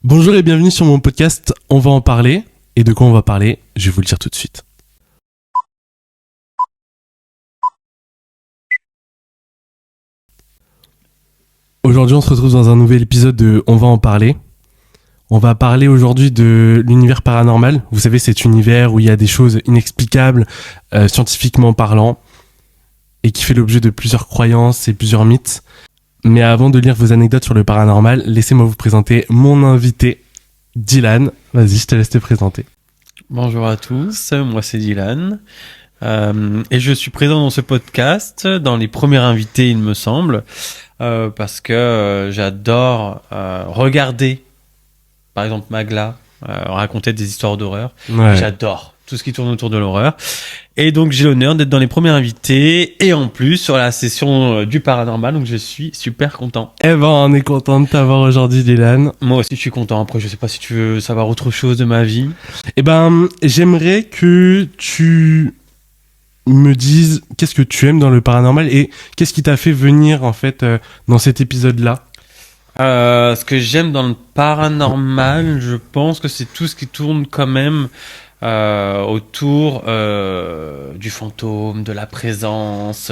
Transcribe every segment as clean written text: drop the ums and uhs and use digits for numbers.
Bonjour et bienvenue sur mon podcast On va en parler. Et de quoi on va parler, je vais vous le dire tout de suite. Aujourd'hui, on se retrouve dans un nouvel épisode de On va en parler. On va parler aujourd'hui de l'univers paranormal. Vous savez, cet univers où il y a des choses inexplicables, scientifiquement parlant, et qui fait l'objet de plusieurs croyances et plusieurs mythes. Mais avant de lire vos anecdotes sur le paranormal, laissez-moi vous présenter mon invité, Dylan. Vas-y, je te laisse te présenter. Bonjour à tous, moi c'est Dylan et je suis présent dans ce podcast, dans les premiers invités il me semble, parce que j'adore regarder, par exemple Magla, raconter des histoires d'horreur. Ouais. J'adore tout ce qui tourne autour de l'horreur. Et donc j'ai l'honneur d'être dans les premiers invités et en plus sur la session du paranormal, donc je suis super content. Eh ben, on est content de t'avoir aujourd'hui, Dylan. Moi aussi je suis content, après je sais pas si tu veux savoir autre chose de ma vie. Eh ben, j'aimerais que tu me dises qu'est-ce que tu aimes dans le paranormal et qu'est-ce qui t'a fait venir, en fait, dans cet épisode-là. Ce que j'aime dans le paranormal, je pense que c'est tout ce qui tourne quand même autour du fantôme, de la présence,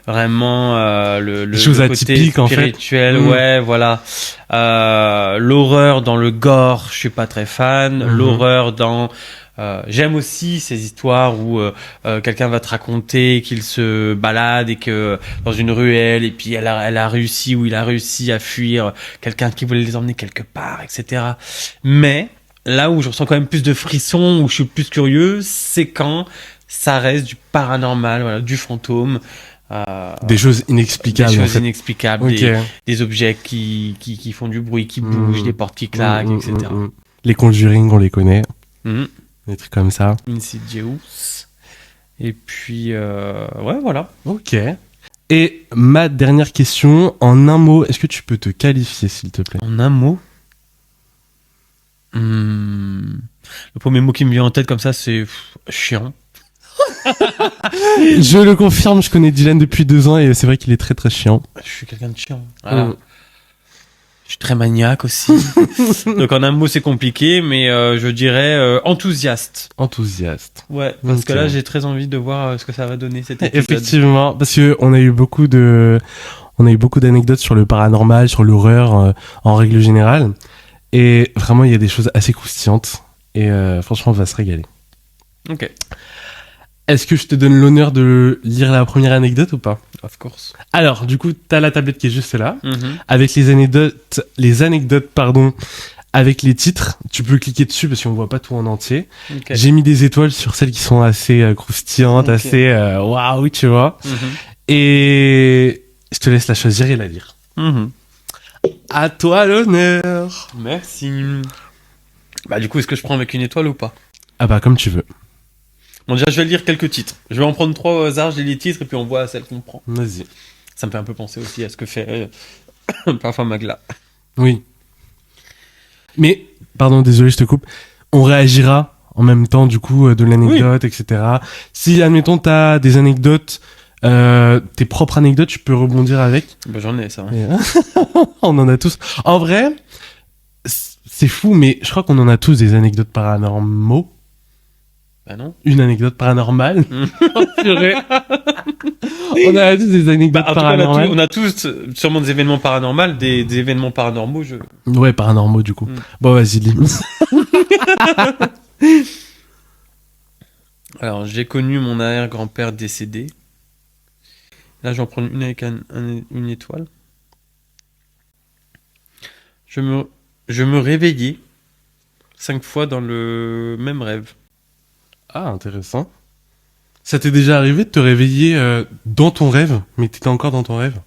vraiment Des choses le côté atypiques, en fait. spirituel, Mm. ouais, voilà. L'horreur dans le gore, je suis pas très fan. Mhm. L'horreur dans j'aime aussi ces histoires où quelqu'un va te raconter qu'il se balade et que dans une ruelle et puis elle a réussi ou il a réussi à fuir quelqu'un qui voulait les emmener quelque part, etc. Mais là où je ressens quand même plus de frissons, où je suis plus curieux, c'est quand ça reste du paranormal, voilà, du fantôme, Des choses inexplicables, des en choses fait. inexplicables, Ok. des objets qui font du bruit, qui bougent, des portes qui claquent, etc. Les Conjuring, on les connaît. Mhm. Des trucs comme ça. Insidious. Et puis, ouais, voilà. Ok. Et ma dernière question, en un mot, est-ce que tu peux te qualifier, s'il te plaît? En un mot, le premier mot qui me vient en tête comme ça, c'est chiant. Je le confirme, je connais Dylan depuis 2 ans et c'est vrai qu'il est très très chiant. Je suis quelqu'un de chiant. Voilà. Mm. Je suis très maniaque aussi. Donc en un mot, c'est compliqué, mais je dirais enthousiaste. Enthousiaste. Ouais, parce que Ok. là, j'ai très envie de voir ce que ça va donner cet épisode. Effectivement, parce que on a eu beaucoup d'anecdotes sur le paranormal, sur l'horreur en règle générale, et vraiment il y a des choses assez croustillantes et franchement on va se régaler. Ok, Est-ce que je te donne l'honneur de lire la première anecdote ou pas? of course. Alors du coup t'as la tablette qui est juste là, Mhm. avec les anecdotes pardon, avec les titres. Tu peux cliquer dessus parce qu'on voit pas tout en entier. Ok. J'ai mis des étoiles sur celles qui sont assez croustillantes, Ok. assez waouh, tu vois. Mhm. Et je te laisse la choisir et la lire. Mhm. À toi l'honneur. Merci. Bah du coup, est-ce que je prends avec une étoile ou pas? Ah bah comme tu veux. Bon, déjà, je vais lire quelques titres. Je vais en prendre 3 au hasard, je lis les titres et puis on voit celle qu'on prend. Vas-y. Ça me fait un peu penser aussi à ce que fait parfois Magla. Oui. Mais, pardon, désolé, je te coupe. On réagira en même temps du coup de l'anecdote, etc. Si, admettons, t'as des anecdotes, tes propres anecdotes, tu peux rebondir avec. Bah, j'en ai ça. Hein. Et, on en a tous. En vrai, c'est fou, mais je crois qu'on en a tous des anecdotes paranormaux. Bah non. Une anecdote paranormale. Purée. On a tous des anecdotes Bah, en tout cas, paranormales. on a tous sûrement des événements paranormaux, des événements paranormaux. Ouais, paranormaux du coup. Mm. Bon, vas-y, lis. Alors, j'ai connu mon arrière-grand-père décédé. Là, j'en prends une avec une étoile. Je me réveillais 5 fois dans le même rêve. Ah, intéressant. Ça t'est déjà arrivé de te réveiller dans ton rêve, mais t'étais encore dans ton rêve?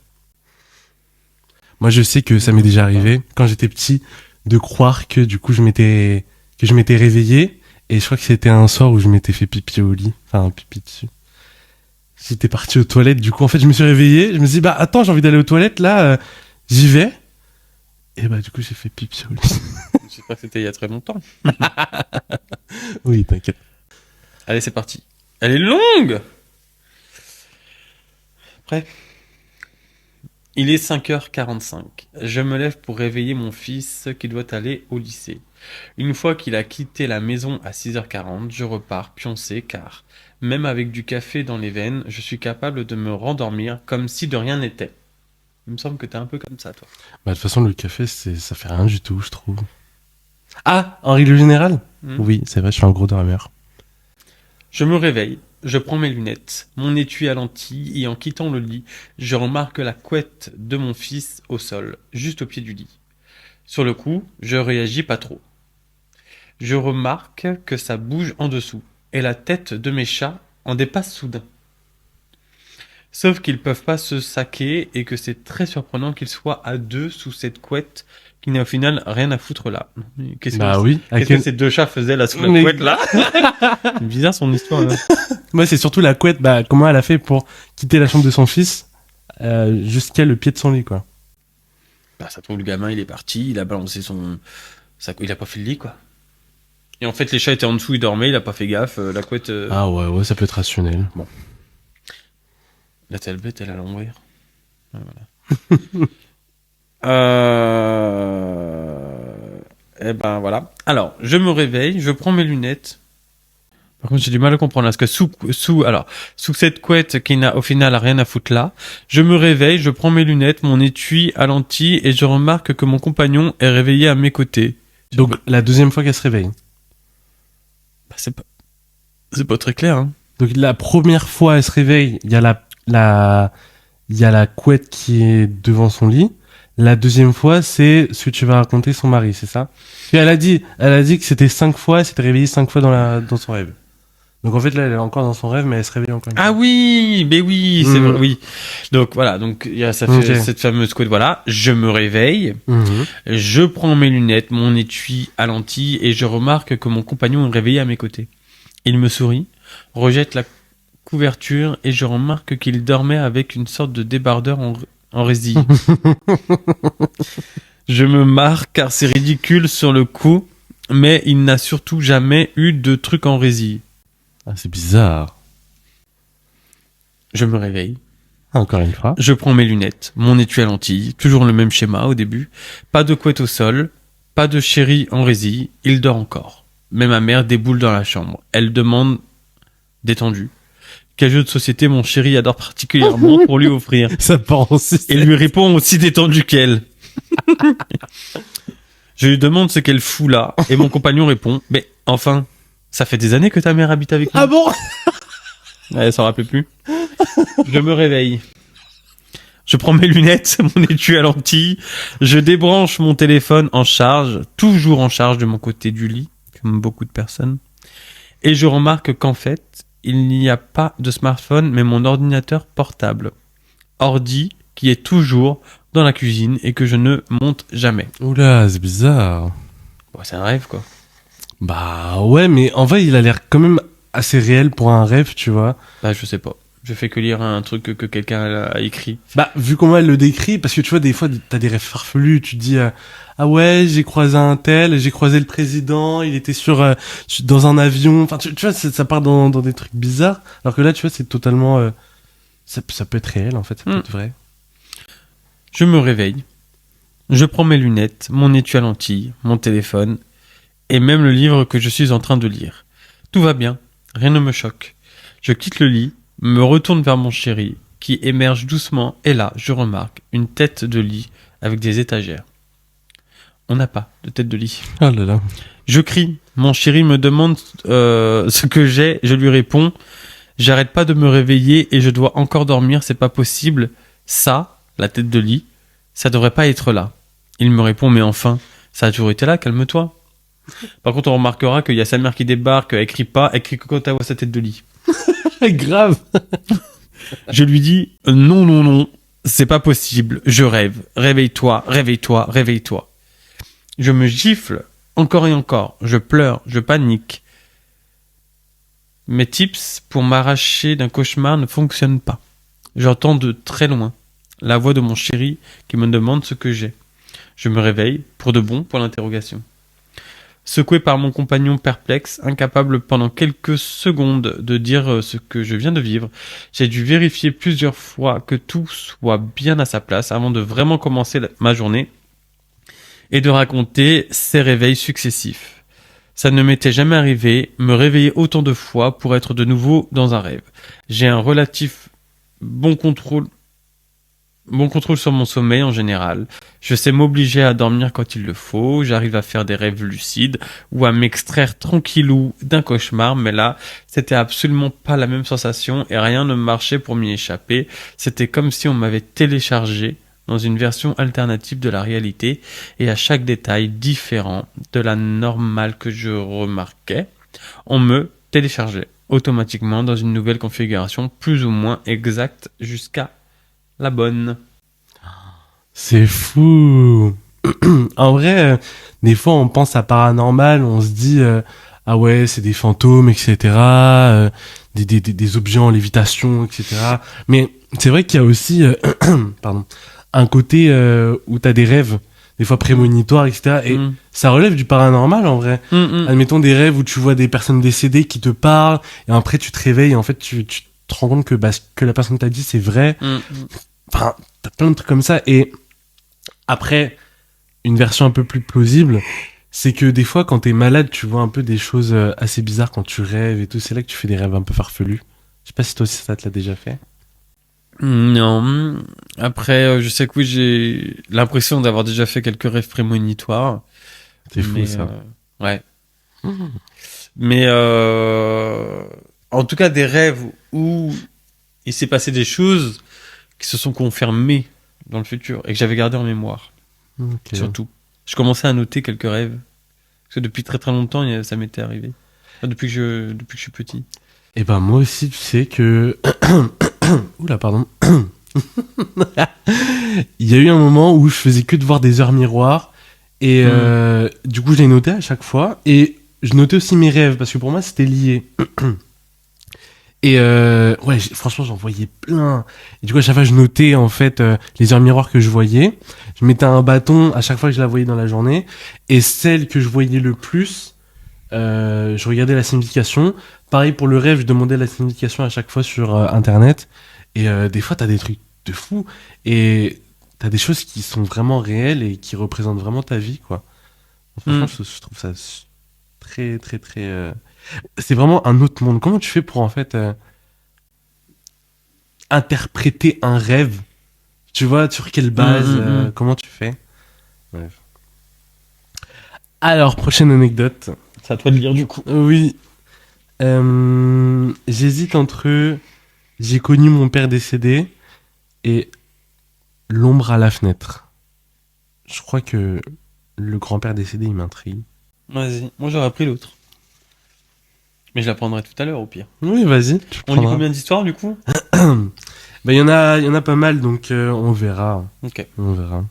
Moi, je sais que ça m'est déjà arrivé, quand j'étais petit, de croire que du coup je m'étais réveillé, et je crois que c'était un soir où je m'étais fait pipi au lit, enfin pipi dessus. J'étais parti aux toilettes, du coup en fait je me suis réveillé, je me suis dit bah attends, j'ai envie d'aller aux toilettes là, j'y vais, et bah du coup j'ai fait pipi au lit. Je sais pas que c'était il y a très longtemps. Oui, t'inquiète. Allez, c'est parti. Elle est longue. Prêt? Il est 5h45. Je me lève pour réveiller mon fils qui doit aller au lycée. Une fois qu'il a quitté la maison à 6h40, je repars pioncer car, même avec du café dans les veines, je suis capable de me rendormir comme si de rien n'était. Il me semble que t'es un peu comme ça, toi. Bah, de toute façon, le café, ça fait rien du tout, je trouve. Ah, en règle générale? Oui, c'est vrai, je suis un gros dormeur. Je me réveille, je prends mes lunettes, mon étui à lentilles et en quittant le lit, je remarque la couette de mon fils au sol, juste au pied du lit. Sur le coup, je réagis pas trop. Je remarque que ça bouge en dessous et la tête de mes chats en dépasse soudain. Sauf qu'ils peuvent pas se saquer et que c'est très surprenant qu'ils soient à deux sous cette couette qui n'a au final rien à foutre là. Mais Bah oui. qu'est-ce que ces deux chats faisaient là sous la Mais- couette là? C'est bizarre son histoire là. Moi, c'est surtout la couette, bah, comment elle a fait pour quitter la chambre de son fils jusqu'à le pied de son lit, quoi. Bah ça trouve le gamin il est parti, il a balancé il a pas fait le lit quoi. Et en fait les chats étaient en dessous, ils dormaient, il a pas fait gaffe, la couette Ah ouais, ça peut être rationnel. la telle bête elle a l'envers. Ouais, voilà. Et ben voilà. Alors, je me réveille, je prends mes lunettes. Par contre, j'ai du mal à comprendre là, parce que sous cette couette qui n'a au final rien à foutre là, je me réveille, je prends mes lunettes, mon étui à lentilles et je remarque que mon compagnon est réveillé à mes côtés. Donc, la deuxième fois qu'elle se réveille. Bah, c'est pas très clair, hein. Donc, la première fois, elle se réveille, il y a il y a la couette qui est devant son lit. La deuxième fois, c'est ce que tu vas raconter son mari, c'est ça? Puis elle a dit que c'était 5 fois, elle s'était réveillée 5 fois dans son rêve. Donc en fait là, elle est encore dans son rêve, mais elle se réveille encore une Ah fois. oui, mais oui, c'est Mhm. vrai, oui. Donc voilà, donc il y a Ok. cette fameuse couette, voilà. Je me réveille, Mhm. je prends mes lunettes, mon étui à lentilles et je remarque que mon compagnon est réveillé à mes côtés. Il me sourit, rejette la couverture et je remarque qu'il dormait avec une sorte de débardeur en résille. Je me marre car c'est ridicule sur le coup, mais il n'a surtout jamais eu de truc en résille. Ah, c'est bizarre. Je me réveille. Encore une fois. Je prends mes lunettes, mon étui à lentilles, toujours le même schéma au début. Pas de couette au sol, pas de chéri en résille, il dort encore. Mais ma mère déboule dans la chambre. Elle demande détendu. Quel jeu de société mon chéri adore particulièrement pour lui offrir. Ça part aussi. Et lui répond aussi détendu qu'elle. Je lui demande ce qu'elle fout là, et mon compagnon répond, mais enfin, ça fait des années que ta mère habite avec nous. Ah bon? Elle s'en rappelait plus. Je me réveille. Je prends mes lunettes, mon étui à lentilles, je débranche mon téléphone en charge, toujours en charge de mon côté du lit, comme beaucoup de personnes, et je remarque qu'en fait, il n'y a pas de smartphone, mais mon ordinateur portable. Ordi qui est toujours dans la cuisine et que je ne monte jamais. Oula, c'est bizarre. Bon, c'est un rêve, quoi. Bah ouais, mais en vrai, il a l'air quand même assez réel pour un rêve, tu vois. Bah, je sais pas. Je fais que lire un truc que quelqu'un a écrit. Bah, vu comment elle le décrit, parce que tu vois, des fois, t'as des rêves farfelus, tu te dis, ah ouais, j'ai croisé un tel, j'ai croisé le président, il était dans un avion, enfin, tu vois, ça part dans des trucs bizarres, alors que là, tu vois, c'est totalement, ça peut être réel, en fait, ça peut être vrai. Je me réveille. Je prends mes lunettes, mon étui à lentilles, mon téléphone, et même le livre que je suis en train de lire. Tout va bien, rien ne me choque. Je quitte le lit, me retourne vers mon chéri, qui émerge doucement, et là, je remarque une tête de lit avec des étagères. On n'a pas de tête de lit. Oh là là. Je crie, mon chéri me demande ce que j'ai, je lui réponds, j'arrête pas de me réveiller et je dois encore dormir, c'est pas possible. Ça, la tête de lit, ça devrait pas être là. Il me répond, mais enfin, ça a toujours été là, calme-toi. Par contre, on remarquera qu'il y a sa mère qui débarque, elle crie pas, elle crie que quand elle voit sa tête de lit. Grave. Je lui dis, non, non, non, c'est pas possible, je rêve, réveille-toi, réveille-toi, réveille-toi. Je me gifle, encore et encore, je pleure, je panique. Mes tips pour m'arracher d'un cauchemar ne fonctionnent pas. J'entends de très loin la voix de mon chéri qui me demande ce que j'ai. Je me réveille, pour de bon, pour l'interrogation. secoué par mon compagnon perplexe, incapable pendant quelques secondes de dire ce que je viens de vivre. J'ai dû vérifier plusieurs fois que tout soit bien à sa place avant de vraiment commencer ma journée et de raconter ces réveils successifs. Ça ne m'était jamais arrivé, me réveiller autant de fois pour être de nouveau dans un rêve. J'ai un relatif bon contrôle sur mon sommeil en général. Je sais m'obliger à dormir quand il le faut. J'arrive à faire des rêves lucides ou à m'extraire tranquillou d'un cauchemar. Mais là, c'était absolument pas la même sensation et rien ne marchait pour m'y échapper. C'était comme si on m'avait téléchargé dans une version alternative de la réalité et à chaque détail différent de la normale que je remarquais, on me téléchargeait automatiquement dans une nouvelle configuration plus ou moins exacte jusqu'à la bonne. C'est fou. En vrai, des fois, on pense à paranormal, on se dit, ah ouais, c'est des fantômes, etc., des objets en lévitation, etc. Mais c'est vrai qu'il y a aussi, pardon, un côté où t'as des rêves, des fois prémonitoires, etc. Et ça relève du paranormal, en vrai. Admettons des rêves où tu vois des personnes décédées qui te parlent, et après tu te réveilles, et en fait, tu te rends compte que ce que la personne t'a dit, c'est vrai. Enfin, t'as plein de trucs comme ça. Et après, une version un peu plus plausible, c'est que des fois, quand t'es malade, tu vois un peu des choses assez bizarres quand tu rêves et tout. C'est là que tu fais des rêves un peu farfelus. Je sais pas si toi aussi ça te l'a déjà fait. Non. Après, je sais que oui, j'ai l'impression d'avoir déjà fait quelques rêves prémonitoires. C'est fou, ça. Ouais. Mais en tout cas, des rêves où il s'est passé des choses qui se sont confirmées dans le futur et que j'avais gardé en mémoire. Okay. Surtout. Je commençais à noter quelques rêves. Parce que depuis très très longtemps, ça m'était arrivé. Enfin, depuis que je suis petit. Et ben moi aussi, tu sais que... Oula, pardon. Il y a eu un moment où je faisais que de voir des heures miroirs. Et du coup, je les notais à chaque fois. Et je notais aussi mes rêves, parce que pour moi, c'était lié. Et ouais, franchement, j'en voyais plein. Et du coup, à chaque fois, je notais en fait les heures miroirs que je voyais. Je mettais un bâton à chaque fois que je la voyais dans la journée. Et celle que je voyais le plus, je regardais la signification. Pareil pour le rêve, je demandais la signification à chaque fois sur Internet. Et des fois, t'as des trucs de fou. Et t'as des choses qui sont vraiment réelles et qui représentent vraiment ta vie, quoi. Franchement, je trouve ça très, très, très... C'est vraiment un autre monde. Comment tu fais pour, en fait, interpréter un rêve? Tu vois, sur quelle base? Comment tu fais? Bref. Alors, prochaine anecdote. C'est à toi de lire du coup. Oui. J'hésite entre j'ai connu mon père décédé et l'ombre à la fenêtre. Je crois que le grand-père décédé, il m'intrigue. Vas-y. Moi, j'aurais pris l'autre. Mais je la prendrai tout à l'heure, au pire. Oui, vas-y. On lit combien d'histoires, du coup? Il y en a pas mal, donc on verra. Ok. On verra.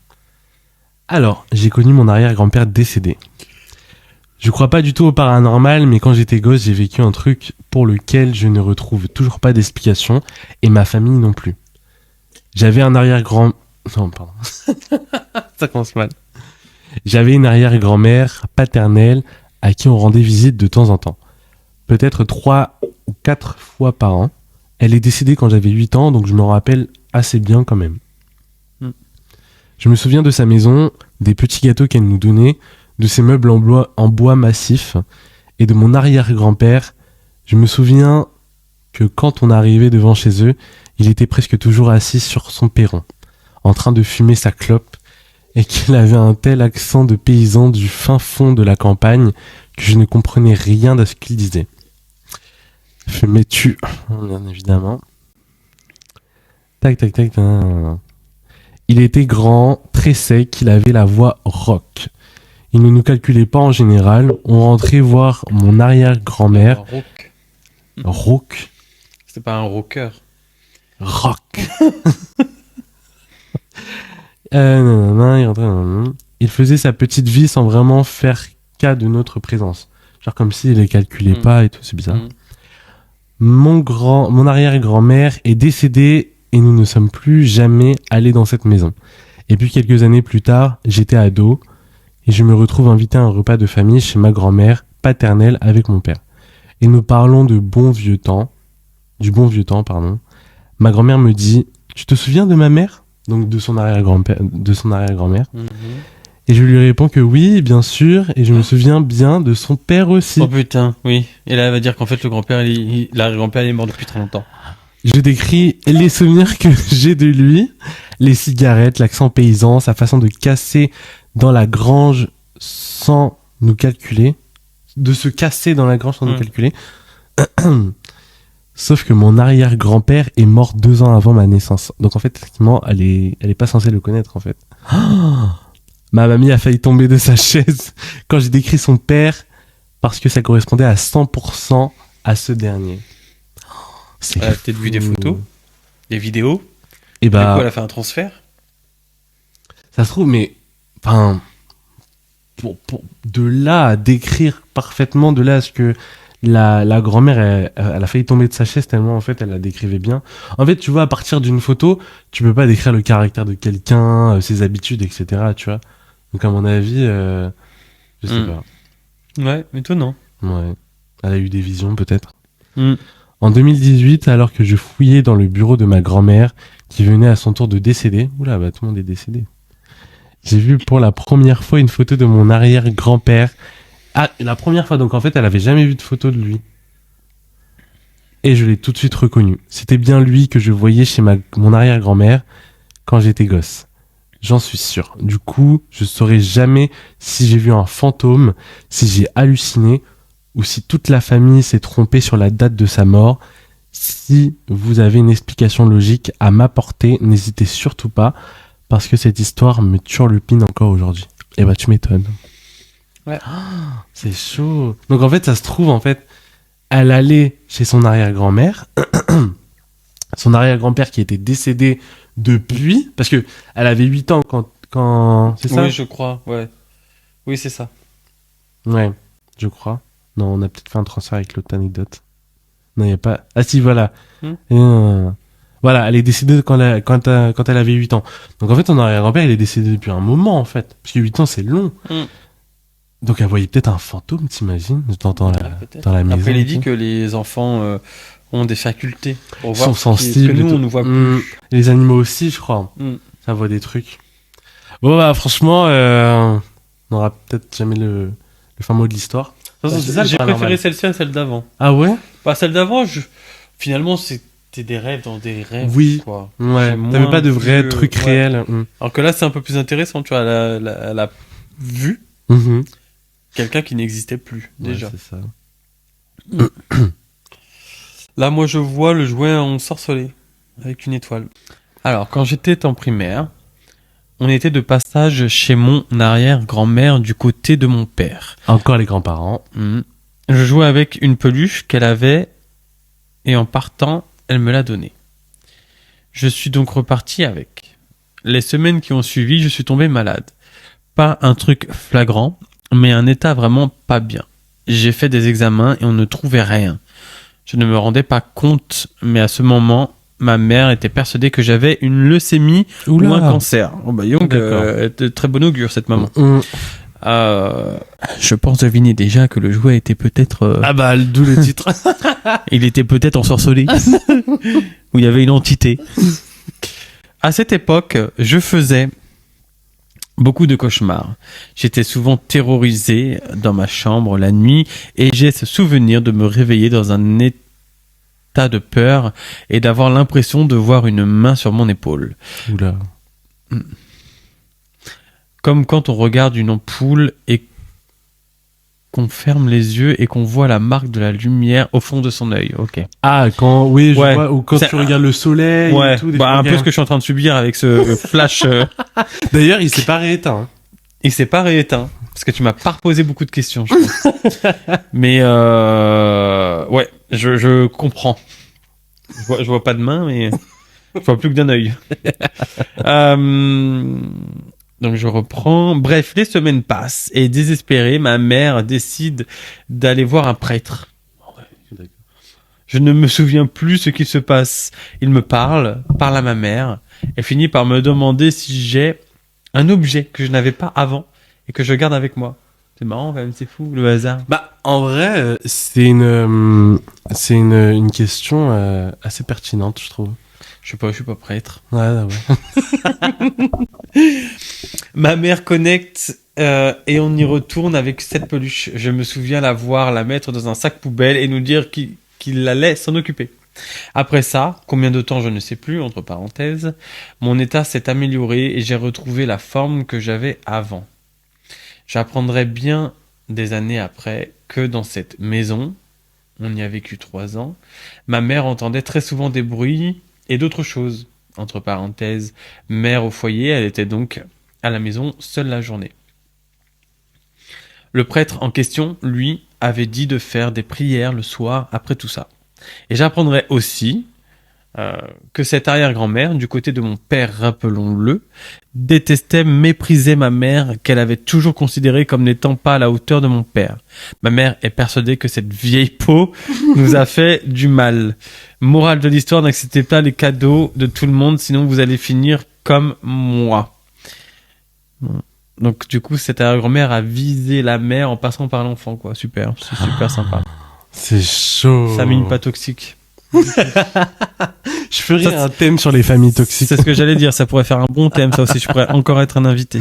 Alors, j'ai connu mon arrière-grand-père décédé. Je crois pas du tout au paranormal, mais quand j'étais gosse, j'ai vécu un truc pour lequel je ne retrouve toujours pas d'explication, et ma famille non plus. J'avais un arrière-grand... Non, pardon. Ça commence mal. J'avais une arrière-grand-mère paternelle à qui on rendait visite de temps en temps. Peut-être 3 ou 4 fois par an. Elle est décédée quand j'avais 8 ans, donc je me rappelle assez bien quand même. Je me souviens de sa maison, des petits gâteaux qu'elle nous donnait, de ses meubles en bois massif, et de mon arrière-grand-père. Je me souviens que quand on arrivait devant chez eux, il était presque toujours assis sur son perron, en train de fumer sa clope, et qu'il avait un tel accent de paysan du fin fond de la campagne que je ne comprenais rien de ce qu'il disait. Fumais-tu, bien évidemment. Tac, tac, tac. Il était grand, très sec, il avait la voix rock. Il ne nous calculait pas en général. On rentrait voir mon arrière-grand-mère. Rock. Rock. C'est pas un rocker. Rock. Il faisait sa petite vie sans vraiment faire cas de notre présence. Genre comme s'il les calculait pas et tout, c'est bizarre. Mon arrière-grand-mère est décédée et nous ne sommes plus jamais allés dans cette maison. Et puis quelques années plus tard, j'étais ado et je me retrouve invité à un repas de famille chez ma grand-mère paternelle avec mon père. Et nous parlons du bon vieux temps, pardon. Ma grand-mère me dit, tu te souviens de ma mère? Donc de son arrière-grand-mère. Et je lui réponds que oui, bien sûr, et je me souviens bien de son père aussi. Oh putain, oui. Et là, elle va dire qu'en fait, le grand-père, l'arrière-grand-père, il est mort depuis très longtemps. Je décris les souvenirs que j'ai de lui, les cigarettes, l'accent paysan, sa façon de casser dans la grange sans nous calculer, de se casser dans la grange sans nous calculer. Sauf que mon arrière-grand-père est mort 2 ans avant ma naissance. Donc en fait, effectivement, elle est pas censée le connaître en fait. Ma mamie a failli tomber de sa chaise quand j'ai décrit son père parce que ça correspondait à 100% à ce dernier. Elle a peut-être vu des photos, des vidéos. Et Du coup, elle a fait un transfert. Ça se trouve, mais enfin, de là à décrire parfaitement, de là à ce que la grand-mère, elle a failli tomber de sa chaise tellement en fait elle la décrivait bien. En fait, tu vois, à partir d'une photo, tu peux pas décrire le caractère de quelqu'un, ses habitudes, etc. Tu vois. Donc à mon avis, je sais pas. Ouais, étonnant. Ouais. Elle a eu des visions peut-être. En 2018, alors que je fouillais dans le bureau de ma grand-mère, qui venait à son tour de décéder, oula, bah tout le monde est décédé. J'ai vu pour la première fois une photo de mon arrière-grand-père. Ah, la première fois, donc en fait, elle avait jamais vu de photo de lui. Et je l'ai tout de suite reconnu. C'était bien lui que je voyais chez mon arrière-grand-mère quand j'étais gosse. J'en suis sûr. Du coup, je saurais jamais si j'ai vu un fantôme, si j'ai halluciné, ou si toute la famille s'est trompée sur la date de sa mort. Si vous avez une explication logique à m'apporter, n'hésitez surtout pas, parce que cette histoire me turlupine encore aujourd'hui. Et bah tu m'étonnes. Ouais. C'est chaud. Donc en fait, ça se trouve, en fait, elle allait chez son arrière-grand-mère, son arrière-grand-père qui était décédé depuis, parce que elle avait 8 ans quand c'est ça? Oui, je crois, ouais. Oui, c'est ça. Ouais, je crois. Non, on a peut-être fait un transfert avec l'autre anecdote. Non, il n'y a pas... Ah si, voilà. Voilà, elle est décédée quand elle avait 8 ans. Donc en fait, ton arrière-grand-père, il est décédé depuis un moment, en fait. Parce que 8 ans, c'est long. Donc elle voyait peut-être un fantôme, t'imagines, dans la maison. Après, il est dit que les enfants ont des facultés pour voir sont sensibles. que nous, on ne voit plus. Les animaux aussi, je crois. Ça voit des trucs. Bon, bah franchement, on n'aura peut-être jamais le fin mot de l'histoire. J'ai préféré celle-ci à celle d'avant. Ah ouais? Bah, celle d'avant, finalement, c'était des rêves dans des rêves. Oui. Quoi. Ouais. T'avais pas de vrais trucs réels. Alors que là, c'est un peu plus intéressant. Tu vois, elle a vu quelqu'un qui n'existait plus, déjà. Ouais, c'est ça. Là, moi, je vois le jouet ensorcelé avec une étoile. Alors, quand j'étais en primaire, on était de passage chez mon arrière-grand-mère du côté de mon père. Encore les grands-parents. Je jouais avec une peluche qu'elle avait et en partant, elle me l'a donnée. Je suis donc reparti avec. Les semaines qui ont suivi, je suis tombé malade. Pas un truc flagrant, mais un état vraiment pas bien. J'ai fait des examens et on ne trouvait rien. Je ne me rendais pas compte, mais à ce moment, ma mère était persuadée que j'avais une leucémie ou un cancer. Oh bah donc, elle était très bon augure, cette maman. Je pense deviner déjà que le jouet était peut-être... Ah bah, d'où le titre. Il était peut-être ensorcelé. Où il y avait une entité. À cette époque, je faisais beaucoup de cauchemars. J'étais souvent terrorisé dans ma chambre la nuit et j'ai ce souvenir de me réveiller dans un état de peur et d'avoir l'impression de voir une main sur mon épaule. Oula. Comme quand on regarde une ampoule et qu'on ferme les yeux et qu'on voit la marque de la lumière au fond de son œil. Ok. Ah, oui, je vois, ou quand tu regardes le soleil et tout. Un peu ce que je suis en train de subir avec ce flash. D'ailleurs, il s'est pas rééteint. Il s'est pas rééteint. Parce que tu m'as pas posé beaucoup de questions, je pense. Mais ouais, je comprends. Je vois pas de main, mais je vois plus que d'un œil. Donc je reprends. Bref, les semaines passent et désespérée, ma mère décide d'aller voir un prêtre. Je ne me souviens plus ce qui se passe. Il me parle à ma mère. Elle finit par me demander si j'ai un objet que je n'avais pas avant et que je garde avec moi. C'est marrant quand même, c'est fou le hasard. Bah, en vrai, c'est une question assez pertinente, je trouve. Je suis pas prêtre. Ouais, ouais. Ma mère connecte et on y retourne avec cette peluche. Je me souviens la voir la mettre dans un sac poubelle et nous dire qu'il allait s'en occuper. Après ça, combien de temps je ne sais plus, entre parenthèses, mon état s'est amélioré et j'ai retrouvé la forme que j'avais avant. J'apprendrai bien des années après que dans cette maison, on y a vécu 3 ans, ma mère entendait très souvent des bruits et d'autres choses. Entre parenthèses, mère au foyer, elle était donc à la maison seule la journée. Le prêtre en question, lui, avait dit de faire des prières le soir après tout ça. Et j'apprendrai aussi que cette arrière-grand-mère, du côté de mon père, rappelons-le, détestait, méprisait ma mère, qu'elle avait toujours considérée comme n'étant pas à la hauteur de mon père. Ma mère est persuadée que cette vieille peau nous a fait du mal. Morale de l'histoire, n'acceptez pas les cadeaux de tout le monde, sinon vous allez finir comme moi. Bon. Donc du coup, cette arrière-grand-mère a visé la mère en passant par l'enfant, quoi. Super, c'est super sympa. C'est chaud. Famille pas toxique. Je ferais Ça, un thème sur les familles toxiques. C'est ce que j'allais dire, ça pourrait faire un bon thème, ça aussi, je pourrais encore être un invité.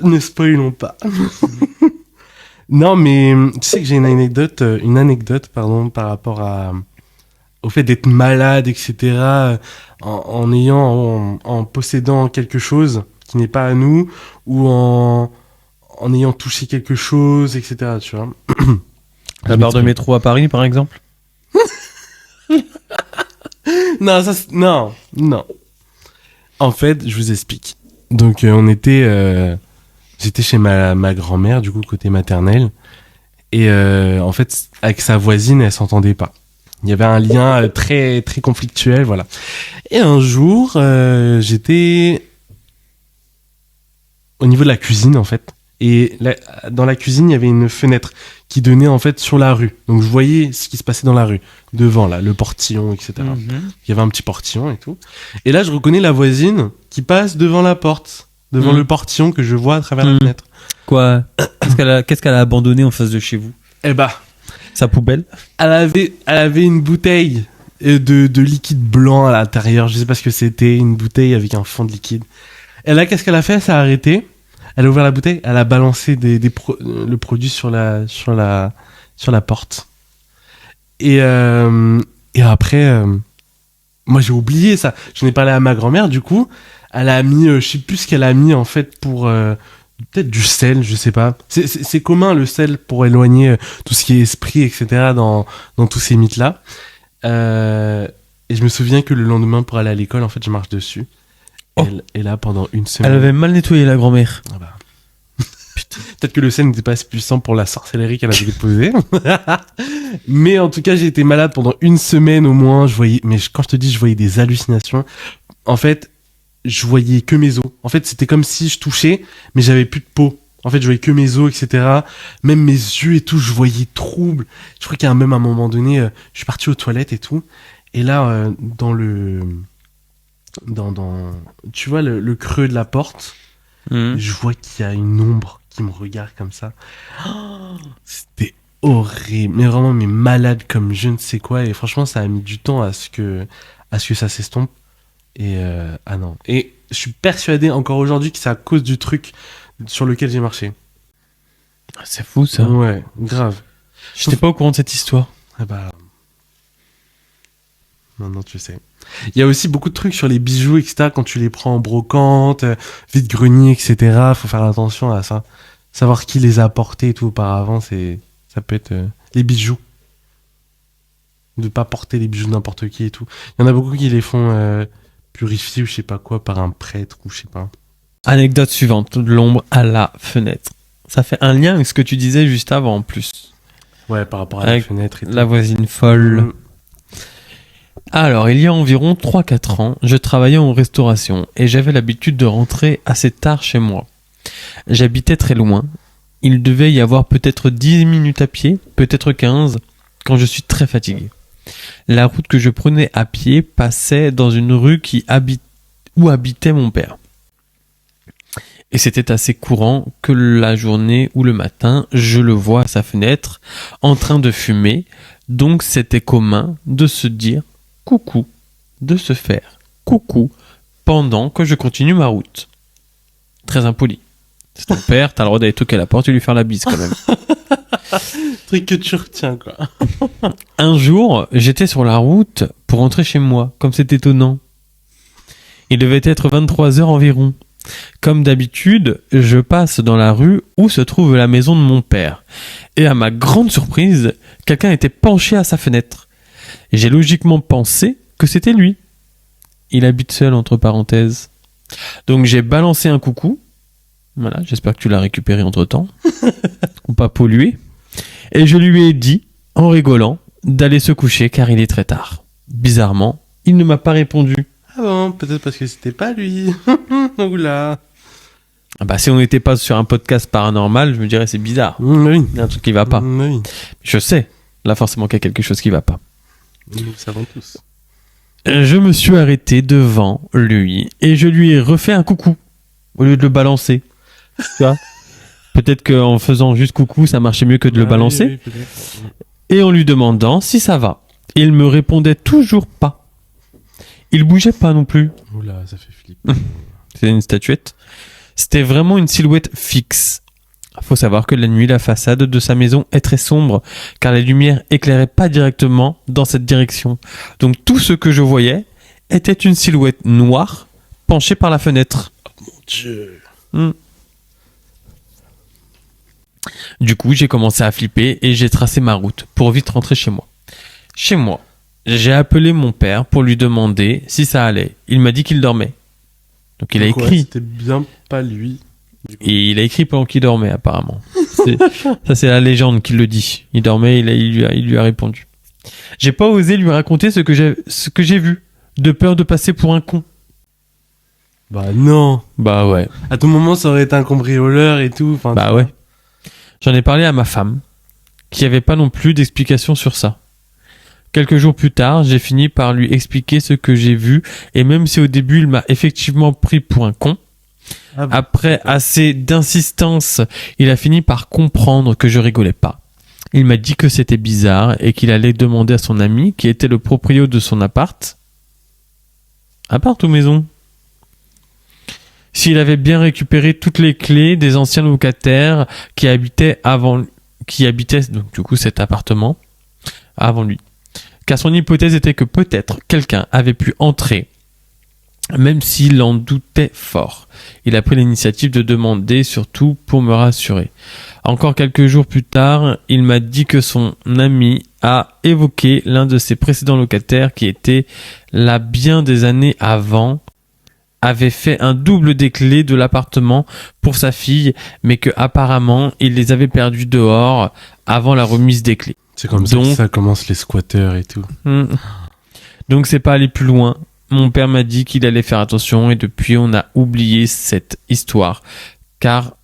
Ne spoilons pas. Non, mais tu sais que j'ai une anecdote, par rapport au fait d'être malade, etc. En possédant quelque chose qui n'est pas à nous, ou en ayant touché quelque chose, etc. Tu vois. La barre de métro à Paris, par exemple. Non, non. En fait, je vous explique. Donc, j'étais chez ma grand-mère, du coup, côté maternel. Et en fait, avec sa voisine, elle s'entendait pas. Il y avait un lien très, très conflictuel, voilà. Et un jour, j'étais au niveau de la cuisine, en fait. Et dans la cuisine, il y avait une fenêtre qui donnait, en fait, sur la rue. Donc, je voyais ce qui se passait dans la rue. Devant, là, le portillon, etc. Il y avait un petit portillon et tout. Et là, je reconnais la voisine qui passe devant la porte. Devant le portillon que je vois à travers la fenêtre. Quoi? Qu'est-ce qu'elle a abandonné en face de chez vous? Eh bah, sa poubelle. Elle avait une bouteille de liquide blanc à l'intérieur. Je sais pas ce que c'était, une bouteille avec un fond de liquide. Et là, qu'est-ce qu'elle a fait? Elle s'est arrêtée. Elle a ouvert la bouteille. Elle a balancé le produit sur la porte. Et après, moi j'ai oublié ça. J'en ai parlé à ma grand-mère. Du coup, elle a mis, je sais plus ce qu'elle a mis en fait pour peut-être du sel, je sais pas. C'est commun le sel pour éloigner tout ce qui est esprit, etc. dans tous ces mythes-là. Et je me souviens que le lendemain, pour aller à l'école, en fait, je marche dessus. Oh. Et là, pendant une semaine... Elle avait mal nettoyé, la grand-mère. Ah bah. Peut-être que le sel n'était pas assez puissant pour la sorcellerie qu'elle avait déposée. Mais en tout cas, j'ai été malade pendant une semaine au moins. Quand je te dis, je voyais des hallucinations. En fait, je voyais que mes os. En fait, c'était comme si je touchais, mais j'avais plus de peau. En fait, je voyais que mes os, etc. Même mes yeux et tout, je voyais trouble. Je crois qu'il y a même un moment donné, je suis parti aux toilettes et tout. Et là, tu vois le creux de la porte, je vois qu'il y a une ombre qui me regarde comme ça. Oh, c'était horrible, mais vraiment malade comme je ne sais quoi. Et franchement, ça a mis du temps à ce que ça s'estompe. Et non. Et je suis persuadé encore aujourd'hui que c'est à cause du truc sur lequel j'ai marché. C'est fou ça. Ouais, grave. J'étais pas au courant de cette histoire. Ah bah. Maintenant tu sais. Il y a aussi beaucoup de trucs sur les bijoux, etc. Quand tu les prends en brocante, vide-grenier, etc. Faut faire attention à ça. Savoir qui les a apportés et tout auparavant, ça peut être les bijoux. De pas porter les bijoux de n'importe qui et tout. Il y en a beaucoup qui les font purifier ou je sais pas quoi par un prêtre ou je sais pas. Anecdote suivante, de l'ombre à la fenêtre. Ça fait un lien avec ce que tu disais juste avant en plus. Ouais, par rapport à la fenêtre et tout. La voisine folle. Alors, il y a environ 3-4 ans, je travaillais en restauration et j'avais l'habitude de rentrer assez tard chez moi. J'habitais très loin. Il devait y avoir peut-être 10 minutes à pied, peut-être 15, quand je suis très fatigué. La route que je prenais à pied passait dans une rue où habitait mon père. Et c'était assez courant que la journée ou le matin, je le vois à sa fenêtre en train de fumer. Donc c'était commun de se dire coucou, de se faire coucou pendant que je continue ma route. Très impoli. C'est ton père, t'as le droit d'aller toquer à la porte et lui faire la bise quand même. Truc que tu retiens, quoi. Un jour, j'étais sur la route pour rentrer chez moi, comme c'est étonnant. Il devait être 23 heures environ. Comme d'habitude, je passe dans la rue où se trouve la maison de mon père. Et à ma grande surprise, quelqu'un était penché à sa fenêtre. Et j'ai logiquement pensé que c'était lui. Il habite seul, entre parenthèses. Donc j'ai balancé un coucou. Voilà, j'espère que tu l'as récupéré entre-temps. Ou pas pollué. Et je lui ai dit, en rigolant, d'aller se coucher car il est très tard. Bizarrement, il ne m'a pas répondu. Ah bon, peut-être parce que c'était pas lui. Oula. Ah bah, si on n'était pas sur un podcast paranormal, je me dirais c'est bizarre. Oui. Il y a un truc qui va pas. Oui. Je sais, là forcément qu'il y a quelque chose qui va pas. Nous le savons tous. Je me suis arrêté devant lui et je lui ai refait un coucou au lieu de le balancer. Tu vois ? Peut-être qu'en faisant juste coucou, ça marchait mieux que de le balancer. Oui, peut-être. Et en lui demandant si ça va. Il me répondait toujours pas. Il bougeait pas non plus. Oula, ça fait flipper. C'est une statuette. C'était vraiment une silhouette fixe. Faut savoir que la nuit, la façade de sa maison est très sombre, car les lumières éclairaient pas directement dans cette direction. Donc tout ce que je voyais était une silhouette noire penchée par la fenêtre. Mon Dieu. Du coup, j'ai commencé à flipper et j'ai tracé ma route pour vite rentrer chez moi. Chez moi, j'ai appelé mon père pour lui demander si ça allait. Il m'a dit qu'il dormait. Donc il a Donc, ouais, écrit. c'était bien pas lui. Et il a écrit pendant qu'il dormait, apparemment. Ça, c'est la légende qui le dit. Il dormait, il lui a répondu. J'ai pas osé lui raconter ce que j'ai vu, de peur de passer pour un con. Bah non. Bah ouais. À tout moment, ça aurait été un cambrioleur et tout. Enfin, Bah ouais. J'en ai parlé à ma femme, qui avait pas non plus d'explication sur ça. Quelques jours plus tard, j'ai fini par lui expliquer ce que j'ai vu, et même si au début il m'a effectivement pris pour un con, Ah bon. après assez d'insistance, il a fini par comprendre que je rigolais pas. Il m'a dit que c'était bizarre et qu'il allait demander à son ami, qui était le proprio de son appart ou maison, s'il avait bien récupéré toutes les clés des anciens locataires qui habitaient donc du coup cet appartement avant lui. Car son hypothèse était que peut-être quelqu'un avait pu entrer, même s'il en doutait fort. Il a pris l'initiative de demander, surtout pour me rassurer. Encore quelques jours plus tard, il m'a dit que son ami a évoqué l'un de ses précédents locataires qui était là bien des années avant, avait fait un double des clés de l'appartement pour sa fille, mais que apparemment il les avait perdues dehors avant la remise des clés. C'est comme ça que ça commence les squatteurs et tout. Donc c'est pas aller plus loin. Mon père m'a dit qu'il allait faire attention et depuis on a oublié cette histoire car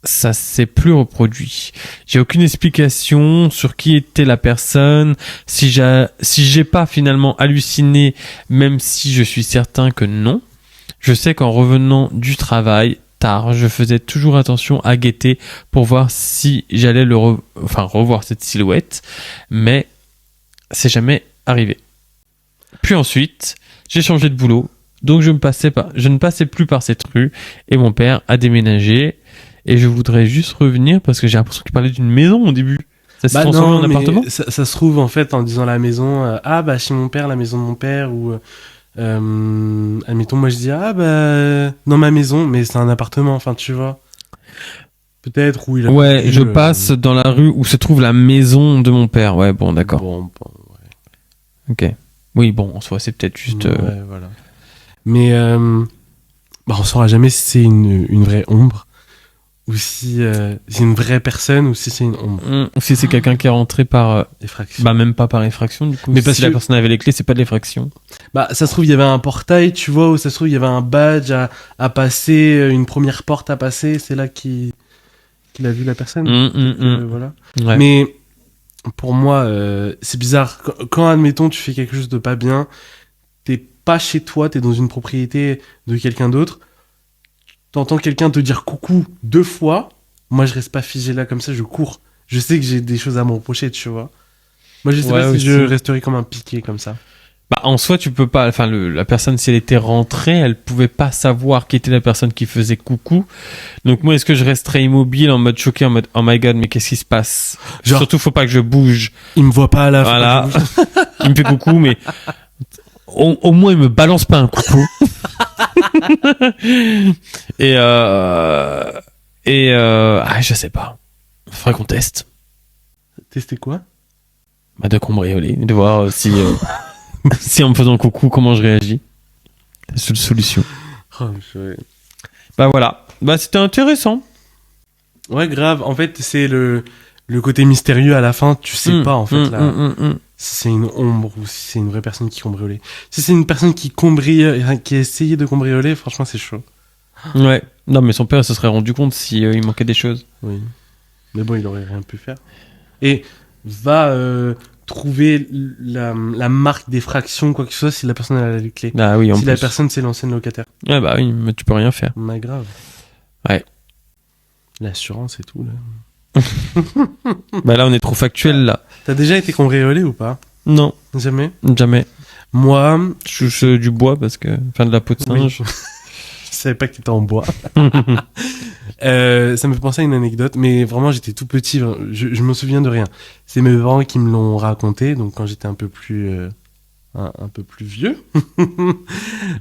ça s'est plus reproduit. J'ai aucune explication sur qui était la personne, si j'ai pas finalement halluciné, même si je suis certain que non. Je sais qu'en revenant du travail tard, je faisais toujours attention à guetter pour voir si j'allais revoir cette silhouette, mais c'est jamais arrivé. Puis ensuite, j'ai changé de boulot, donc je ne passais plus par cette rue et mon père a déménagé. Et je voudrais juste revenir parce que j'ai l'impression qu'il parlait d'une maison au début. Ça s'est transformé en appartement ? Ça se trouve en fait en disant la maison, chez mon père, la maison de mon père, ou admettons, moi je dis dans ma maison, mais c'est un appartement, enfin tu vois. Peut-être où il a. Ouais, je passe dans la rue où se trouve la maison de mon père. Ouais, bon, d'accord. Bon, ouais. Ok. Oui, bon, en soi, c'est peut-être juste. Ouais, voilà. Mais on saura jamais si c'est une vraie ombre. Ou si c'est une vraie personne, ou si c'est une ombre. Si c'est quelqu'un qui est rentré par... effraction. même pas par effraction, du coup. Mais parce si la personne avait les clés, c'est pas de l'effraction. Ça se trouve, il y avait un portail, tu vois, ou ça se trouve, il y avait un badge à passer, une première porte à passer, c'est là qu'il a vu la personne. Voilà. Ouais. Mais pour moi, c'est bizarre. Quand, admettons, tu fais quelque chose de pas bien, t'es pas chez toi, t'es dans une propriété de quelqu'un d'autre, t'entends quelqu'un te dire coucou 2 fois, moi je reste pas figé là comme ça, je cours. Je sais que j'ai des choses à me reprocher, tu vois. Moi je sais Ouais, pas si aussi. je resterai comme un piqué comme ça. Bah, en soi, tu peux pas. Enfin, la personne, si elle était rentrée, elle pouvait pas savoir qui était la personne qui faisait coucou. Donc, moi, est-ce que je resterais immobile en mode choqué, en mode oh my god, mais qu'est-ce qui se passe? Genre- Surtout, faut pas que je bouge. Il me voit pas là. faut Voilà. pas que je bouge. Il me fait coucou, mais au moins, il me balance pas un coucou. Je sais pas. Faudrait qu'on teste. Tester quoi? Bah, de cambrioler, de voir si, si en me faisant coucou, comment je réagis. C'est la seule solution. Oh, je- Bah voilà. Bah c'était intéressant. Ouais, grave. En fait, c'est le côté mystérieux à la fin. Tu sais pas, en fait, là, si c'est une ombre ou si c'est une vraie personne qui cambriolait. Si c'est une personne qui qui a essayé de cambrioler, franchement, c'est chaud. Ouais. Non mais son père se serait rendu compte si il manquait des choses. Oui. Mais bon, il aurait rien pu faire. Et va trouver la marque d'effraction, quoi que ce soit, si la personne elle a les clés. Ah oui, en Si la plus. personne, c'est l'ancienne locataire. Ouais bah oui, mais tu peux rien faire. Mais grave. Ouais. L'assurance et tout, là. Bah là on est trop factuel là. T'as déjà été cambriolé ou pas? Non, Jamais. jamais. Moi, Je touche du bois parce que enfin de la peau de oui. singe. Je savais pas que t'étais en bois. Ça me fait penser à une anecdote, mais vraiment j'étais tout petit, je me souviens de rien. C'est mes parents qui me l'ont raconté, donc quand j'étais un peu plus un peu plus vieux,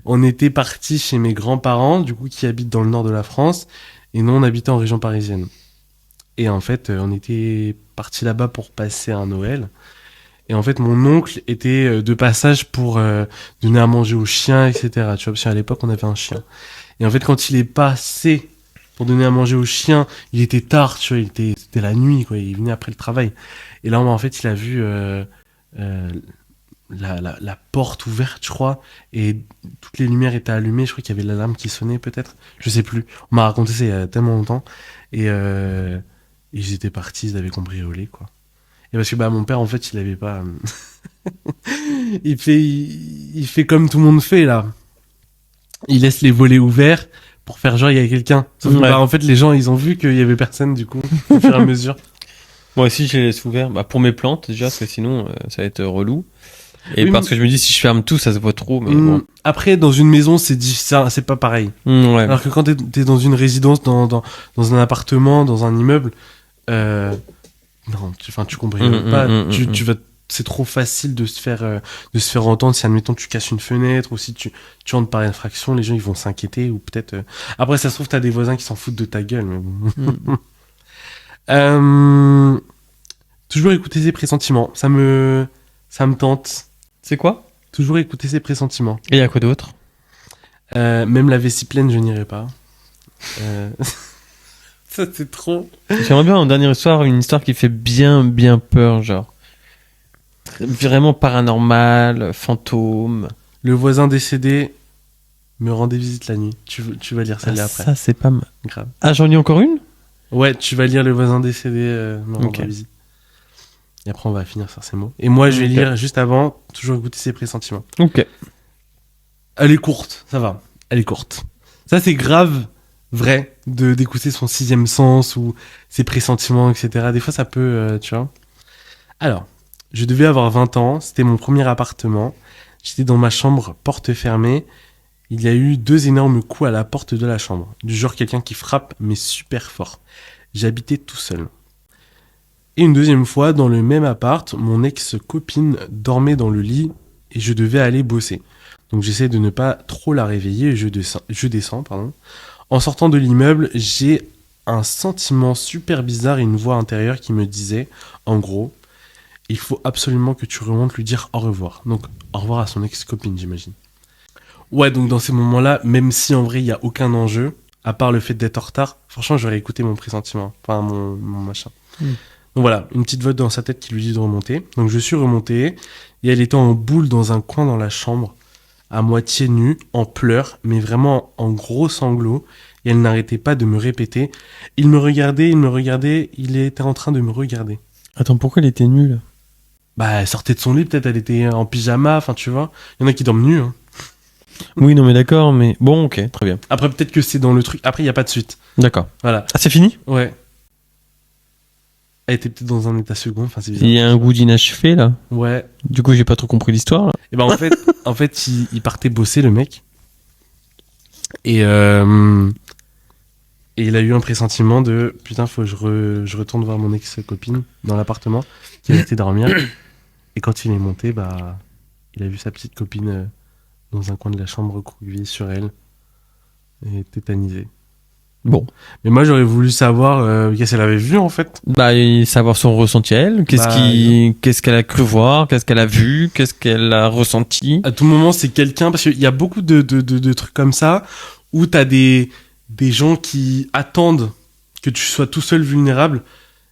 on était partis chez mes grands-parents, du coup qui habitent dans le nord de la France, et nous on habitait en région parisienne. Et en fait, on était partis là-bas pour passer un Noël. Et en fait, mon oncle était de passage pour donner à manger aux chiens, etc. Tu vois, parce qu'à l'époque, on avait un chien. Et en fait, quand il est passé pour donner à manger aux chiens, il était tard, tu vois, c'était la nuit, quoi. Il venait après le travail. Et là, en fait, il a vu la porte ouverte, je crois, et toutes les lumières étaient allumées. Je crois qu'il y avait l'alarme qui sonnait, peut-être. Je sais plus. On m'a raconté ça il y a tellement longtemps. Et ils étaient partis, ils avaient cambriolé, quoi. Et parce que bah mon père en fait il avait pas il fait comme tout le monde fait là. Il laisse les volets ouverts pour faire genre il y a quelqu'un. Sauf que Ouais. bah en fait les gens ils ont vu qu'il y avait personne du coup au fur et à mesure. Moi aussi je les laisse ouverts bah, pour mes plantes déjà parce que sinon ça va être relou. Et Oui, parce mais- que je me dis si je ferme tout ça se voit trop mais bon. Après dans une maison c'est pas pareil. Ouais. Alors que quand t'es dans une résidence dans un appartement dans un immeuble non tu comprends pas tu vas c'est trop facile de se faire entendre si admettons tu casses une fenêtre ou si tu entres par infraction les gens ils vont s'inquiéter ou peut-être après ça se trouve t'as des voisins qui s'en foutent de ta gueule mais bon. Toujours écouter ses pressentiments ça me tente C'est quoi? toujours écouter ses pressentiments Et il y a quoi d'autre? même la vessie pleine je n'irai pas ça c'est trop J'aimerais bien en dernière histoire une histoire qui fait bien peur genre. Vraiment paranormal, fantôme. le voisin décédé me rendait visite la nuit tu vas lire celle-là après Ça c'est pas mal. grave. Ah j'en lis encore une? Ouais, tu vas lire le voisin décédé, me rendre Ok. visite. Et après, on va finir sur ces mots. Et moi, je vais Ok. lire juste avant, toujours écouter ses pressentiments. Ok. Elle est courte, ça va. Elle est courte. Ça, c'est grave vrai d'écouter son sixième sens ou ses pressentiments, etc. Des fois, ça peut, tu vois. Alors, je devais avoir 20 ans, c'était mon premier appartement. J'étais dans ma chambre, porte fermée. Il y a eu 2 énormes coups à la porte de la chambre. Du genre quelqu'un qui frappe, mais super fort. J'habitais tout seul. Et une deuxième fois, dans le même appart, mon ex-copine dormait dans le lit et je devais aller bosser. Donc j'essaie de ne pas trop la réveiller et je descends. En sortant de l'immeuble, j'ai un sentiment super bizarre et une voix intérieure qui me disait, en gros, il faut absolument que tu remontes lui dire au revoir. Donc au revoir à son ex-copine, j'imagine. Ouais, donc dans ces moments-là, même si en vrai il n'y a aucun enjeu, à part le fait d'être en retard, franchement j'aurais écouté mon pressentiment, enfin mon machin. Donc voilà, une petite voix dans sa tête qui lui dit de remonter. Donc je suis remonté, et elle était en boule dans un coin dans la chambre, à moitié nue, en pleurs, mais vraiment en gros sanglots, et elle n'arrêtait pas de me répéter. Il me regardait, il était en train de me regarder. Attends, pourquoi elle était nulle? Bah elle sortait de son lit, peut-être elle était en pyjama, enfin tu vois. Il y en a qui dorment nus, hein. Oui, non, mais d'accord, mais bon, ok, très bien. Après, peut-être que c'est dans le truc. Après, il n'y a pas de suite. D'accord. Voilà. Ah, c'est fini? Ouais. Elle était peut-être dans un état second. Enfin, c'est Il bizarre. y a un goût d'inachevé, là. Ouais. Du coup, j'ai pas trop compris l'histoire, là. Et ben, en fait, il partait bosser, le mec. Et il a eu un pressentiment de putain, faut que je retourne voir mon ex-copine dans l'appartement qui a été dormir. Et quand il est monté, bah, il a vu sa petite copine dans un coin de la chambre recroquevillée sur elle et tétanisée. Bon. Mais moi, j'aurais voulu savoir qu'est-ce qu'elle avait vu en fait. Bah, et savoir son ressenti à elle. Qu'est-ce qu'elle a cru voir? Qu'est-ce qu'elle a vu? Qu'est-ce qu'elle a ressenti? À tout moment, c'est quelqu'un, parce qu'il y a beaucoup de trucs comme ça où t'as des gens qui attendent que tu sois tout seul vulnérable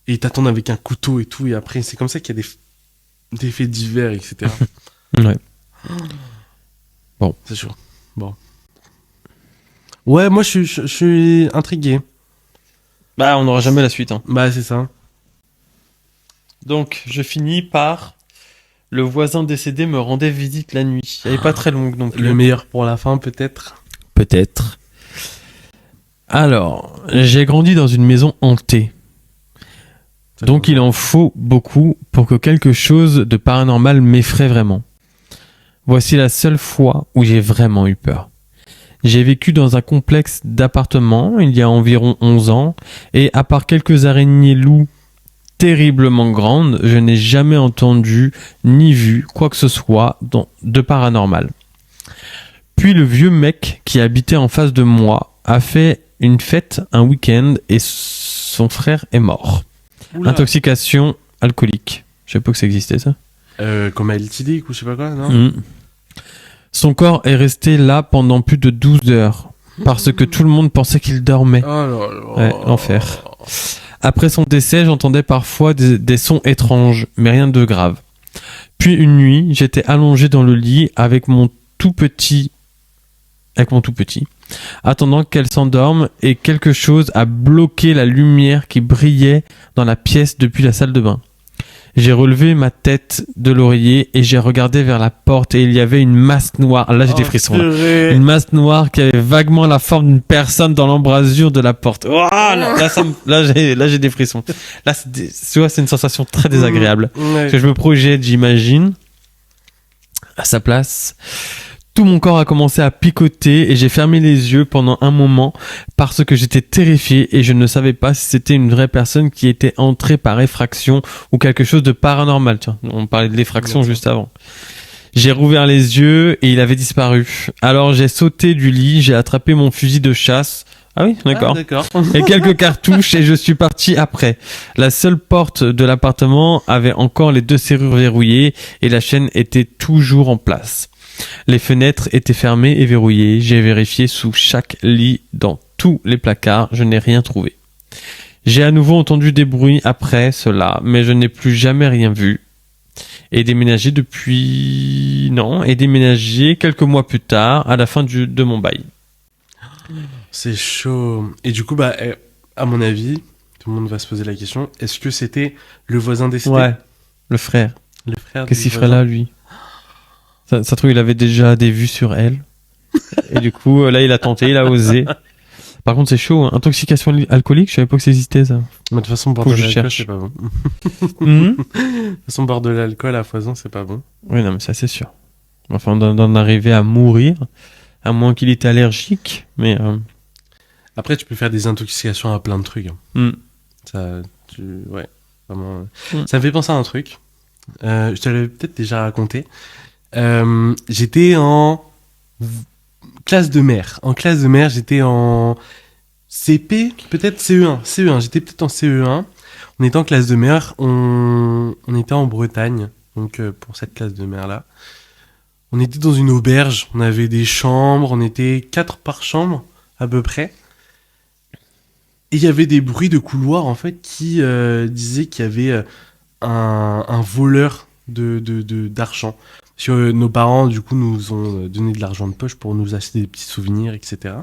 et ils t'attendent avec un couteau et tout. Et après, c'est comme ça qu'il y a des faits divers, etc. Ouais. Bon. C'est sûr. Bon. Ouais, moi, je suis intrigué. Bah, on n'aura jamais la suite, hein. Bah, c'est ça. Donc, je finis par... Le voisin décédé me rendait visite la nuit. Elle est pas très longue, donc... Le meilleur pour la fin, peut-être. Peut-être. Alors, j'ai grandi dans une maison hantée. Donc il en faut beaucoup pour que quelque chose de paranormal m'effraie vraiment. Voici la seule fois où j'ai vraiment eu peur. J'ai vécu dans un complexe d'appartements il y a environ 11 ans et à part quelques araignées loups terriblement grandes, je n'ai jamais entendu ni vu quoi que ce soit de paranormal. Puis le vieux mec qui habitait en face de moi a fait une fête un week-end et son frère est mort. Oula. Intoxication alcoolique. Je sais pas que ça existait, ça. Comme LTD ou je sais pas quoi, non Son corps est resté là pendant plus de 12 heures. Parce que tout le monde pensait qu'il dormait. Oh là là. Ouais, l'enfer. Après son décès, j'entendais parfois des sons étranges, mais rien de grave. Puis une nuit, j'étais allongé dans le lit avec mon tout petit, attendant qu'elle s'endorme et quelque chose a bloqué la lumière qui brillait dans la pièce depuis la salle de bain. J'ai relevé ma tête de l'oreiller et j'ai regardé vers la porte et il y avait une masse noire. Là, j'ai des frissons. Là. Une masse noire qui avait vaguement la forme d'une personne dans l'embrasure de la porte. Oh, là, j'ai des frissons. Là, tu vois, c'est une sensation très désagréable. Ouais. Que je me projette, j'imagine, à sa place. Tout mon corps a commencé à picoter et j'ai fermé les yeux pendant un moment parce que j'étais terrifié et je ne savais pas si c'était une vraie personne qui était entrée par effraction ou quelque chose de paranormal. Tiens, on parlait de l'effraction juste avant. J'ai rouvert les yeux et il avait disparu. Alors j'ai sauté du lit, j'ai attrapé mon fusil de chasse. Ah oui, d'accord. Ah, d'accord. Et quelques cartouches et je suis parti après. La seule porte de l'appartement avait encore les 2 serrures verrouillées et la chaîne était toujours en place. Les fenêtres étaient fermées et verrouillées. J'ai vérifié sous chaque lit, dans tous les placards. Je n'ai rien trouvé. J'ai à nouveau entendu des bruits après cela, mais je n'ai plus jamais rien vu. Et déménagé quelques mois plus tard, à la fin de mon bail. C'est chaud. Et du coup, bah, à mon avis, tout le monde va se poser la question, est-ce que c'était le voisin décédé? Ouais, le frère. Le frère. Qu'est-ce qu'il ferait là, lui? Ça trouve, il avait déjà des vues sur elle. Et du coup, là, il a tenté, il a osé. Par contre, c'est chaud. Hein. Intoxication alcoolique, je savais pas que ça existait, ça. Mais de toute façon, boire Faut de que je l'alcool, cherche. c'est pas bon. Mhm. De toute façon, boire de l'alcool à foison, c'est pas bon. Oui, non, mais ça, c'est sûr. Enfin, d'en arriver à mourir, à moins qu'il était allergique, mais... Après, tu peux faire des intoxications à plein de trucs. Hein. Mm. Ça, ouais, vraiment. Mm. Ça me fait penser à un truc. Je te l'avais peut-être déjà raconté. J'étais en classe de mer. En classe de mer, j'étais en CP, peut-être CE1. J'étais peut-être en CE1. On était en classe de mer. On était en Bretagne. Donc, pour cette classe de mer-là. On était dans une auberge. On avait des chambres. On était 4 par chambre, à peu près. Et il y avait des bruits de couloir, en fait, qui disaient qu'il y avait un voleur d'argent. Parce que nos parents, du coup, nous ont donné de l'argent de poche pour nous acheter des petits souvenirs, etc.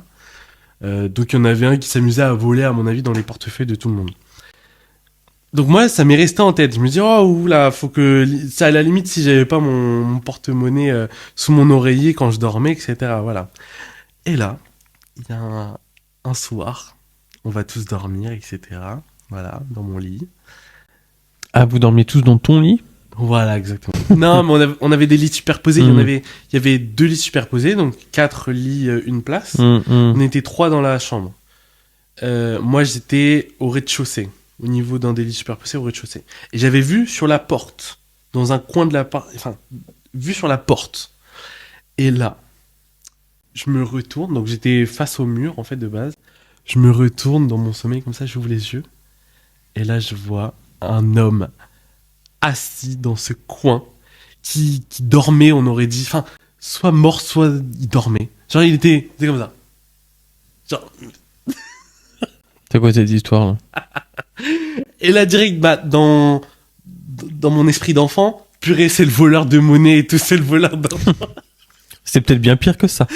Donc, il y en avait un qui s'amusait à voler, à mon avis, dans les portefeuilles de tout le monde. Donc moi, ça m'est resté en tête. Je me dis, oh oula, faut que ça, à la limite, si j'avais pas mon porte-monnaie sous mon oreiller quand je dormais, etc. Voilà. Et là, il y a un soir, on va tous dormir, etc. Voilà, dans mon lit. Ah, vous dormiez tous dans ton lit? Voilà, exactement. Non, mais on avait des lits superposés. Il y avait 2 lits superposés, donc 4 lits, une place. On était 3 dans la chambre. Moi, j'étais au rez-de-chaussée, au niveau d'un des lits superposés au rez-de-chaussée. Et j'avais vu sur la porte, dans un coin de la porte, enfin, vu sur la porte. Et là, je me retourne, donc j'étais face au mur, en fait, de base. Je me retourne dans mon sommeil, comme ça, j'ouvre les yeux. Et là, je vois un homme assis dans ce coin qui dormait, on aurait dit, enfin, soit mort, soit il dormait. Genre, il était comme ça. Genre, C'est quoi cette histoire là? et là, direct, bah, dans mon esprit d'enfant, purée, c'est le voleur de monnaie et tout, c'est le voleur d'argent. C'est peut-être bien pire que ça.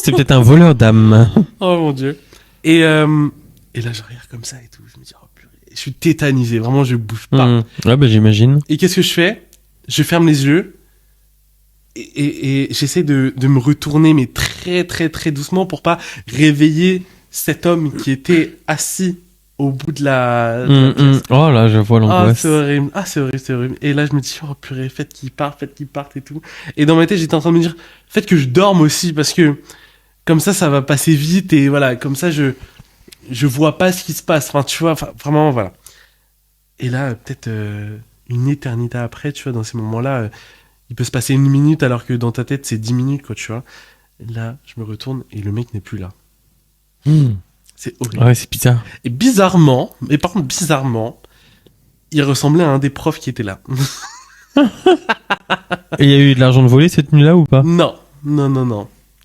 C'est peut-être un voleur d'âme. Oh mon dieu. Et là, je regarde comme ça et tout. Je me dis, oh purée. Je suis tétanisé, vraiment, je bouge pas. Ouais, bah j'imagine. Et qu'est-ce que je fais? Je ferme les yeux et j'essaie de me retourner, mais très, très, très doucement pour pas réveiller cet homme qui était assis au bout de la pièce. Oh là, je vois Ah, l'angoisse. c'est horrible. Ah, c'est horrible, c'est horrible. Et là, je me dis, oh purée, faites qu'il parte et tout. Et dans ma tête, j'étais en train de me dire, faites que je dorme aussi, parce que comme ça va passer vite, et voilà, comme ça, je vois pas ce qui se passe. Enfin, tu vois, enfin, vraiment, voilà. Et là, peut-être une éternité après, tu vois, dans ces moments-là, il peut se passer 1 minute, alors que dans ta tête, c'est 10 minutes, quoi, tu vois. Et là, je me retourne, et le mec n'est plus là. C'est horrible. Ouais, c'est bizarre. Et bizarrement, mais par contre, bizarrement, il ressemblait à un des profs qui était là. Et il y a eu de l'argent de volé cette nuit-là ou pas? Non.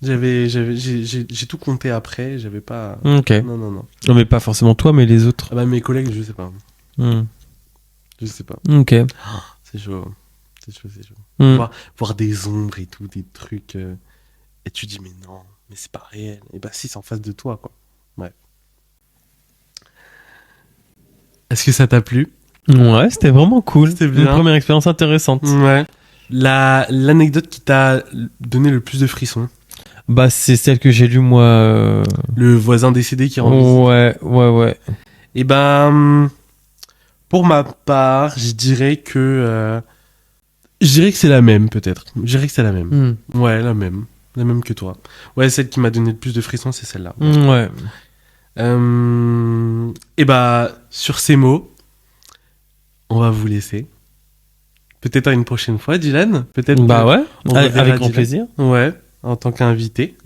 J'ai tout compté après, j'avais pas... Ok. Non. Non, mais pas forcément toi, mais les autres. Ah bah, mes collègues, je sais pas. Je sais pas. Ok. C'est chaud. C'est chaud. Mm. Voir des ombres et tout, des trucs... et tu dis, mais non, mais c'est pas réel. Et bah si, c'est en face de toi, quoi. Ouais. Est-ce que ça t'a plu? Ouais, c'était vraiment cool. C'était Une bien. première expérience intéressante. Ouais. L'anecdote qui t'a donné le plus de frissons? Bah, c'est celle que j'ai lue, moi. Le voisin décédé qui rend visite. Ouais. Et ben, pour ma part, je dirais que c'est la même, peut-être. Je dirais que c'est la même. Ouais, la même que toi. Ouais, celle qui m'a donné le plus de frissons, c'est celle-là. Ouais. Et bah, sur ces mots, on va vous laisser. Peut-être à une prochaine fois, Dylan. Peut-être. Bah ouais. on Avec reverra grand Dylan. plaisir. Ouais, en tant qu'invité.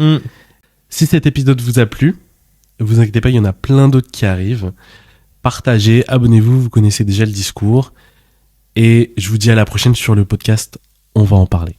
Si cet épisode vous a plu, vous inquiétez pas, il y en a plein d'autres qui arrivent. Partagez, abonnez-vous, vous connaissez déjà le discours. Et je vous dis à la prochaine sur le podcast, on va en parler.